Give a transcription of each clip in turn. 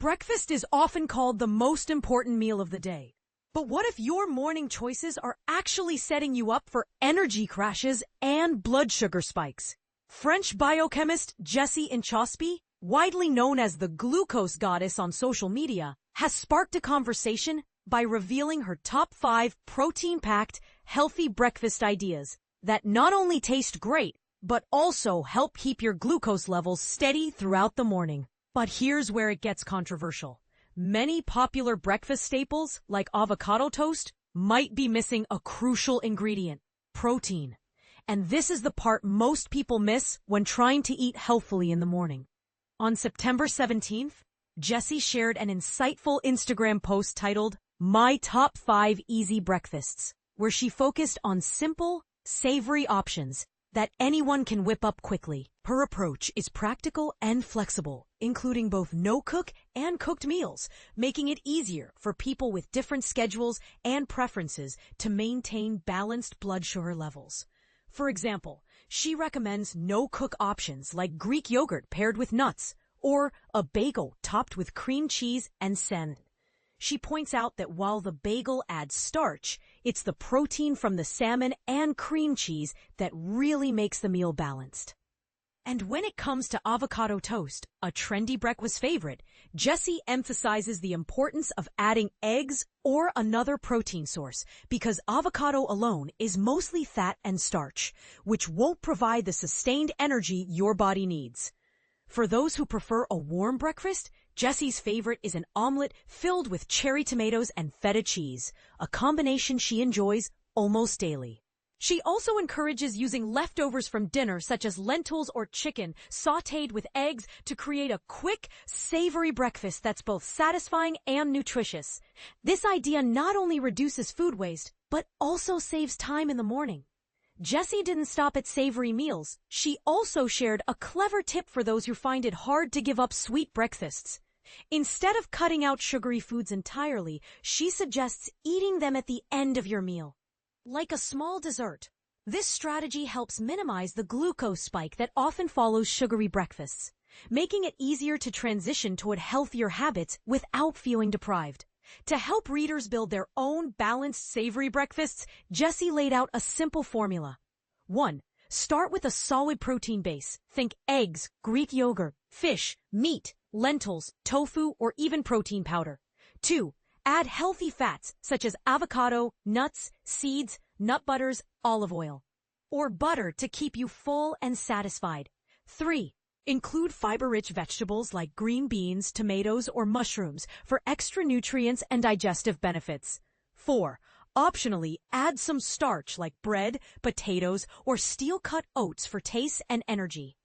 Breakfast is often called the most important meal of the day. But what if your morning choices are actually setting you up for energy crashes and blood sugar spikes? French biochemist Jessie Inchauspé, widely known as the glucose goddess on social media, has sparked a conversation by revealing her top 5 protein-packed, healthy breakfast ideas that not only taste great, but also help keep your glucose levels steady throughout the morning. But here's where it gets controversial. Many popular breakfast staples, like avocado toast, might be missing a crucial ingredient: protein. And this is the part most people miss when trying to eat healthily in the morning. On September 17th, Jessie shared an insightful Instagram post titled, "My Top 5 Easy Breakfasts," where she focused on simple, savory options that anyone can whip up quickly. Her approach is practical and flexible, including both no-cook and cooked meals, making it easier for people with different schedules and preferences to maintain balanced blood sugar levels. For example, she recommends no-cook options like Greek yogurt paired with nuts, or a bagel topped with cream cheese and seitan. She points out that while the bagel adds starch, it's the protein from the salmon and cream cheese that really makes the meal balanced. And when it comes to avocado toast, a trendy breakfast favorite, Jessie emphasizes the importance of adding eggs or another protein source because avocado alone is mostly fat and starch, which won't provide the sustained energy your body needs. For those who prefer a warm breakfast, Jessie's favorite is an omelette filled with cherry tomatoes and feta cheese, a combination she enjoys almost daily. She also encourages using leftovers from dinner such as lentils or chicken sautéed with eggs to create a quick, savory breakfast that's both satisfying and nutritious. This idea not only reduces food waste, but also saves time in the morning. Jessie didn't stop at savory meals. She also shared a clever tip for those who find it hard to give up sweet breakfasts. Instead of cutting out sugary foods entirely, she suggests eating them at the end of your meal, like a small dessert. This strategy helps minimize the glucose spike that often follows sugary breakfasts, making it easier to transition toward healthier habits without feeling deprived. To help readers build their own balanced savory breakfasts, Jessie laid out a simple formula. 1. Start with a solid protein base. Think eggs, Greek yogurt, fish, meat, lentils, tofu, or even protein powder. 2. Add healthy fats such as avocado, nuts, seeds, nut butters, olive oil, or butter to keep you full and satisfied. 3. Include fiber-rich vegetables like green beans, tomatoes, or mushrooms for extra nutrients and digestive benefits. 4. Optionally, add some starch like bread, potatoes, or steel-cut oats for taste and energy.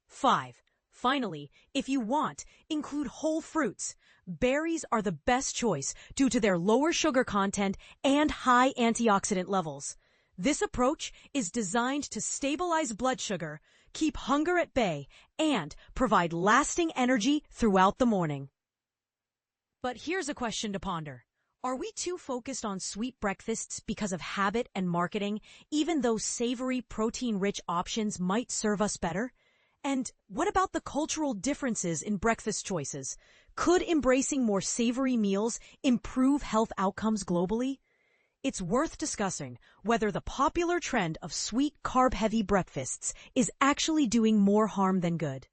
5. Finally, if you want, include whole fruits. Berries are the best choice due to their lower sugar content and high antioxidant levels. This approach is designed to stabilize blood sugar, keep hunger at bay, and provide lasting energy throughout the morning. But here's a question to ponder. Are we too focused on sweet breakfasts because of habit and marketing, even though savory, protein-rich options might serve us better? And what about the cultural differences in breakfast choices? Could embracing more savory meals improve health outcomes globally? It's worth discussing whether the popular trend of sweet, carb-heavy breakfasts is actually doing more harm than good.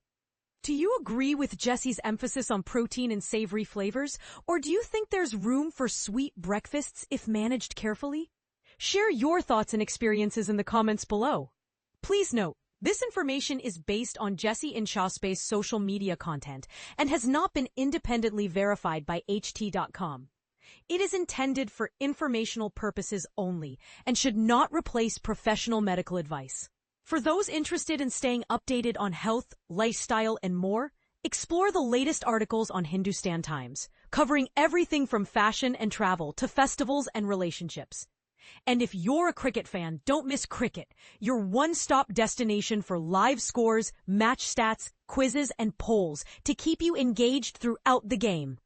Do you agree with Jessie's emphasis on protein and savory flavors, or do you think there's room for sweet breakfasts if managed carefully? Share your thoughts and experiences in the comments below. Please note, this information is based on Jessie Inchauspé's social media content and has not been independently verified by HT.com. It is intended for informational purposes only and should not replace professional medical advice. For those interested in staying updated on health, lifestyle, and more, explore the latest articles on Hindustan Times, covering everything from fashion and travel to festivals and relationships. And if you're a cricket fan, don't miss Cricket, your one-stop destination for live scores, match stats, quizzes, and polls to keep you engaged throughout the game.